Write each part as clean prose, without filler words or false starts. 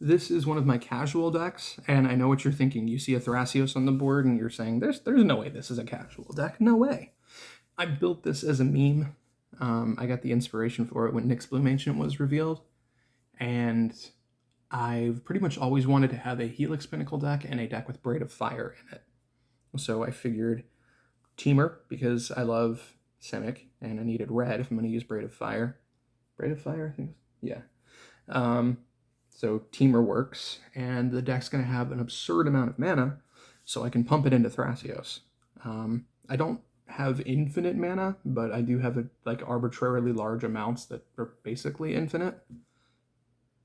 This is one of my casual decks, and I know what you're thinking. You see a Thrasios on the board, and you're saying, there's no way this is a casual deck. No way. I built this as a meme. I got the inspiration for it when Nyx Bloom Ancient was revealed, and I've pretty much always wanted to have a Helix Pinnacle deck and a deck with Braid of Fire in it. So I figured Teamer, because I love Simic, and I needed red if I'm going to use Braid of Fire. Braid of Fire, I think? Yeah. So Teamer works, and the deck's going to have an absurd amount of mana, so I can pump it into Thrasios. I don't have infinite mana, but I do have arbitrarily large amounts that are basically infinite.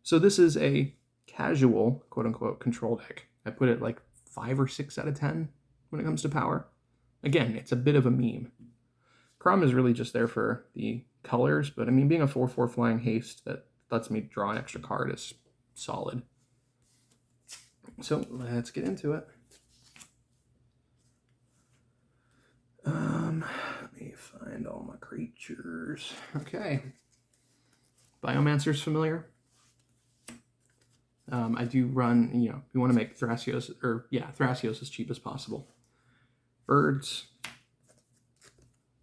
So this is a casual, quote-unquote, control deck. I put it like 5 or 6 out of 10 when it comes to power. Again, it's a bit of a meme. Kraum is really just there for the colors, but I mean, being a 4/4 flying haste that lets me draw an extra card is solid. So let's get into it. Let me find all my creatures. Okay. Biomancer's familiar. I do run, we want to make Thrasios as cheap as possible. Birds.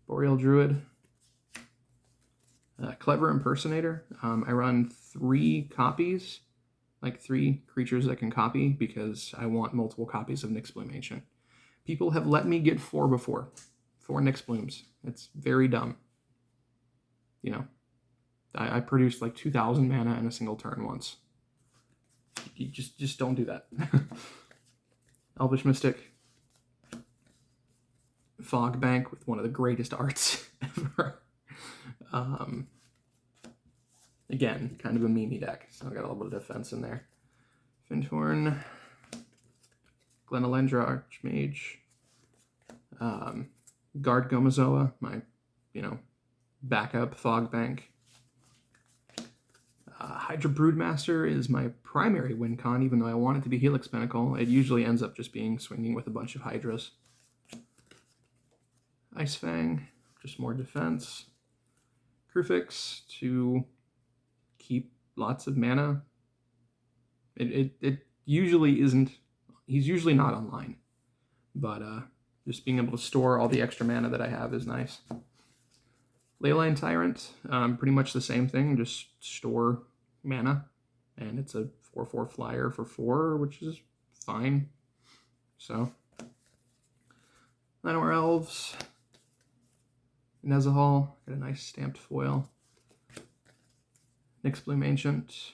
Boreal Druid. Clever Impersonator. I run 3 copies, like 3 creatures that can copy, because I want multiple copies of Nyx Bloom Ancient. People have let me get 4 before. 4 Nyx Blooms. It's very dumb. I produced like 2,000 mana in a single turn once. You just don't do that. Elvish Mystic. Fog Bank with one of the greatest arts ever. Again, kind of a meme deck, so I got a little bit of defense in there. Fintorn, Glenalendra Archmage, Guard Gomazoa, my, backup Fog Bank. Hydra Broodmaster is my primary win con, even though I want it to be Helix Pinnacle. It usually ends up just being swinging with a bunch of Hydras. Ice Fang, just more defense. Kruphix to keep lots of mana. It usually isn't, he's usually not online, but just being able to store all the extra mana that I have is nice. Leyline Tyrant, pretty much the same thing, just store mana, and it's a 4/4 flyer for 4, which is fine. So, Llanowar Elves, Nezahal, got a nice stamped foil. Nyx Bloom Ancient,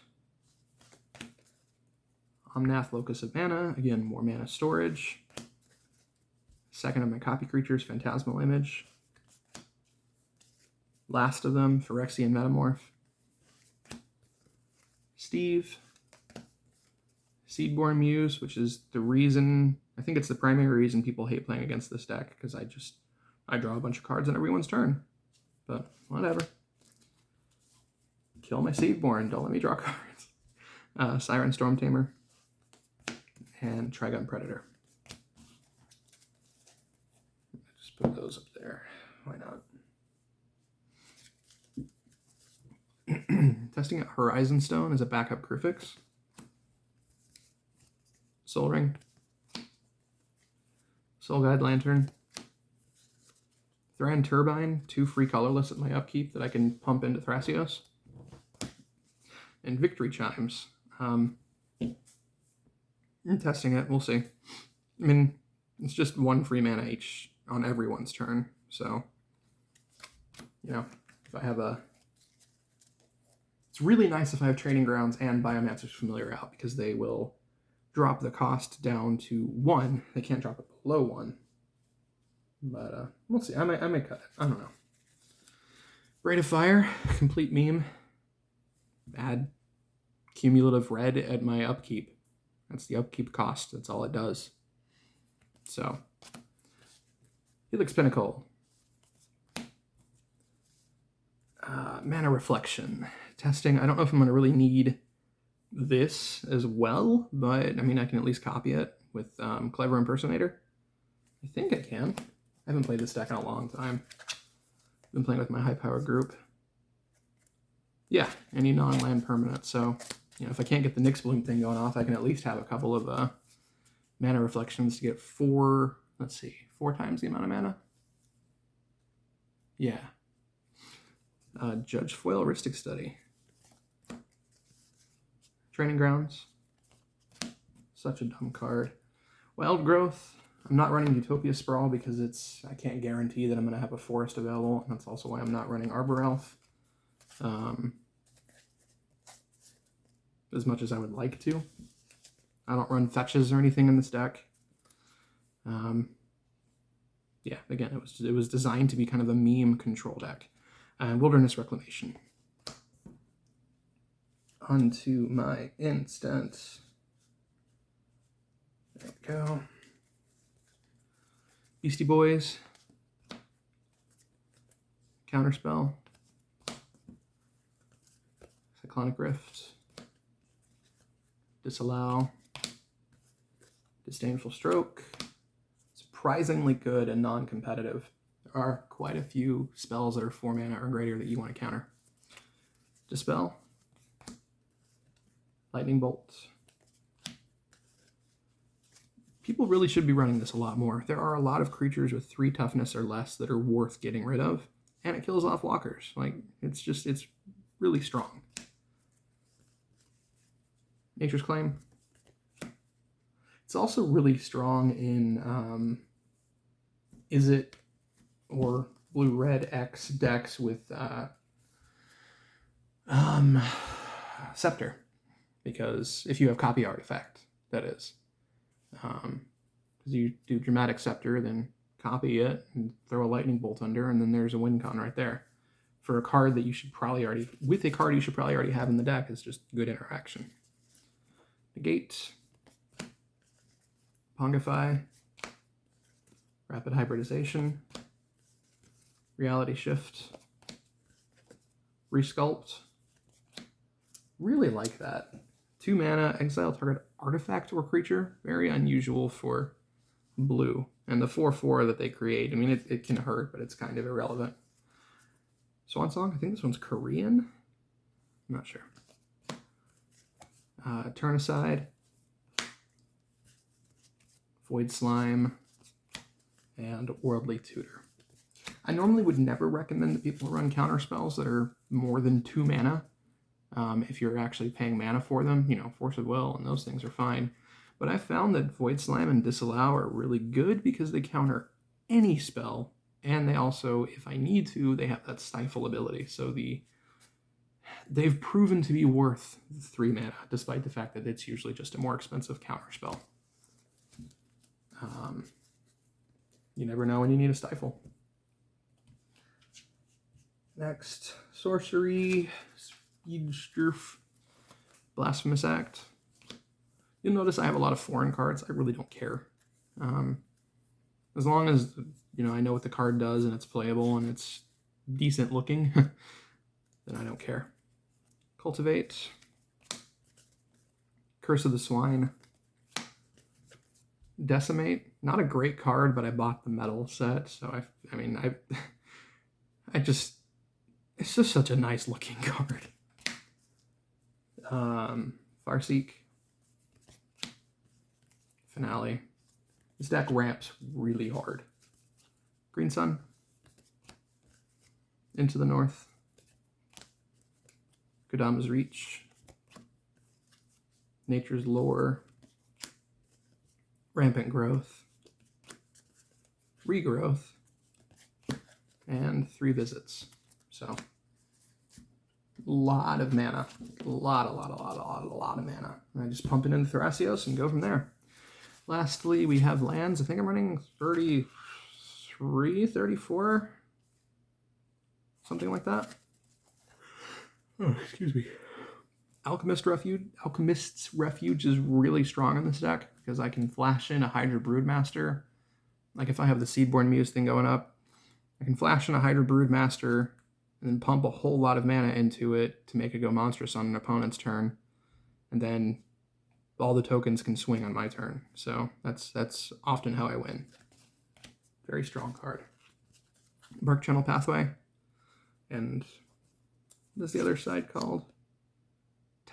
Omnath Locus of Mana, again, more mana storage. Second of my copy creatures, Phantasmal Image. Last of them, Phyrexian Metamorph. Steve. Seedborn Muse, which is the reason, I think it's the primary reason people hate playing against this deck, because I draw a bunch of cards on everyone's turn. But whatever. Kill my Seedborn, don't let me draw cards. Siren Storm Tamer. And Trigun Predator. Just put those up there. Why not? Testing out Horizon Stone as a backup Kruphix. Soul Ring. Soul Guide Lantern. Thran Turbine, 2 free colorless at my upkeep that I can pump into Thrasios. And Victory Chimes. I'm testing it, we'll see. I mean, it's just 1 free mana each on everyone's turn, so, if I have it's really nice if I have Training Grounds and Biomancer's Familiar out, because they will drop the cost down to 1. They can't drop it below 1. But we'll see. I may cut it. I don't know. Braid of Fire, complete meme. Add cumulative red at my upkeep. That's the upkeep cost. That's all it does. So, Helix Pinnacle. Mana Reflection. Testing. I don't know if I'm going to really need this as well, but I mean, I can at least copy it with Clever Impersonator. I think I can. I haven't played this deck in a long time. I've been playing with my high power group. Yeah, any non-land permanent, so You know, if I can't get the Nyx Bloom thing going off, I can at least have a couple of mana reflections to get 4, let's see, 4 times the amount of mana. Yeah. Judge Foil Heuristic Study. Training Grounds. Such a dumb card. Wild Growth. I'm not running Utopia Sprawl because I can't guarantee that I'm going to have a forest available, and that's also why I'm not running Arbor Elf. As much as I would like to. I don't run fetches or anything in this deck. Yeah, again, it was designed to be kind of a meme control deck. Wilderness Reclamation. Onto my instance. There we go. Beastie Boys. Counterspell. Cyclonic Rift. Disallow. Disdainful Stroke. Surprisingly good and non-competitive. There are quite a few spells that are 4 mana or greater that you want to counter. Dispel. Lightning Bolt. People really should be running this a lot more. There are a lot of creatures with 3 toughness or less that are worth getting rid of, and it kills off walkers. Like, it's really strong. Nature's Claim. It's also really strong in Izzet or blue-red X decks with Scepter, because if you have Copy Artifact, that is. Because you do Dramatic Scepter, then copy it, and throw a Lightning Bolt under, and then there's a win con right there. For a card that you should probably already, with a card you should probably already have in the deck, is just good interaction. Negate. Pongify. Rapid Hybridization. Reality Shift. Resculpt. Really like that. 2 mana, exile target artifact or creature. Very unusual for blue. And the 4/4 that they create, I mean, it can hurt, but it's kind of irrelevant. Swan Song, I think this one's Korean. I'm not sure. Turn Aside. Void Slime. And Worldly Tutor. I normally would never recommend that people run counter spells that are more than 2 mana. If you're actually paying mana for them, you know, Force of Will and those things are fine. But I found that Void Slam and Disallow are really good because they counter any spell, and they also, if I need to, they have that Stifle ability. So they've proven to be worth 3 mana, despite the fact that it's usually just a more expensive counter spell. You never know when you need a Stifle. Next, Sorcery. Blasphemous Act. You'll notice I have a lot of foreign cards. I really don't care. As long as, you know, I know what the card does and it's playable and it's decent looking, then I don't care. Cultivate. Curse of the Swine. Decimate. Not a great card, but I bought the metal set, so it's just such a nice looking card. Farseek. Finale. This deck ramps really hard. Green Sun. Into the North. Kodama's Reach. Nature's Lore. Rampant Growth. Regrowth. And 3 Visits. So, a lot of mana. A lot of mana. And I just pump it into Thrasios and go from there. Lastly, we have lands. I think I'm running 33, 34. Something like that. Oh, excuse me. Alchemist's Refuge is really strong in this deck because I can flash in a Hydra Broodmaster. Like if I have the Seedborn Muse thing going up, I can flash in a Hydra Broodmaster and then pump a whole lot of mana into it to make it go monstrous on an opponent's turn. And then all the tokens can swing on my turn. So that's often how I win. Very strong card. Bark Channel Pathway. And what's the other side called?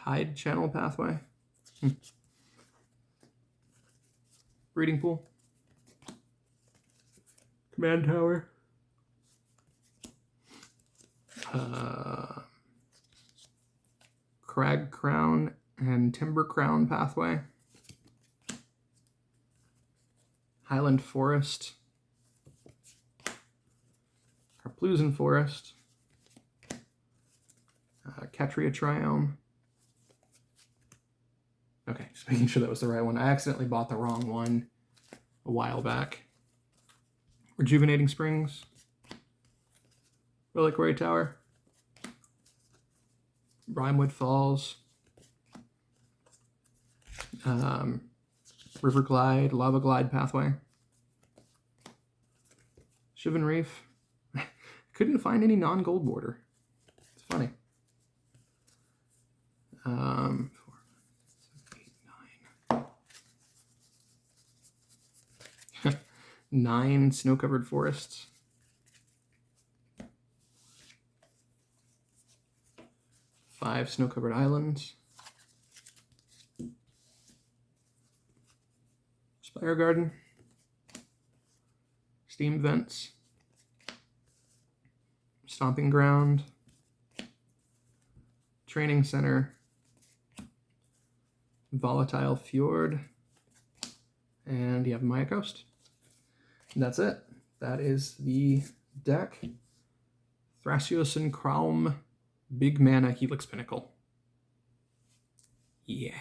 Tide Channel Pathway. Breeding Pool. Command Tower. Crag Crown and Timber Crown Pathway. Highland Forest. Carplusen Forest. Catria Triome. Okay, just making sure that was the right one. I accidentally bought the wrong one a while back. Rejuvenating Springs. Reliquary Tower. Brimewood Falls. River Glide, Lava Glide Pathway. Shivan Reef. Couldn't find any non-gold border. It's funny. 4, 5, 6, 7, 8, 9. 9 snow-covered forests. 5 snow-covered islands. Spire Garden. Steam Vents. Stomping Ground. Training Center. Volatile Fjord. And you have Maya Coast. And that's it. That is the deck. Thrasios and Kraum Big Mana Helix Pinnacle. Yeah.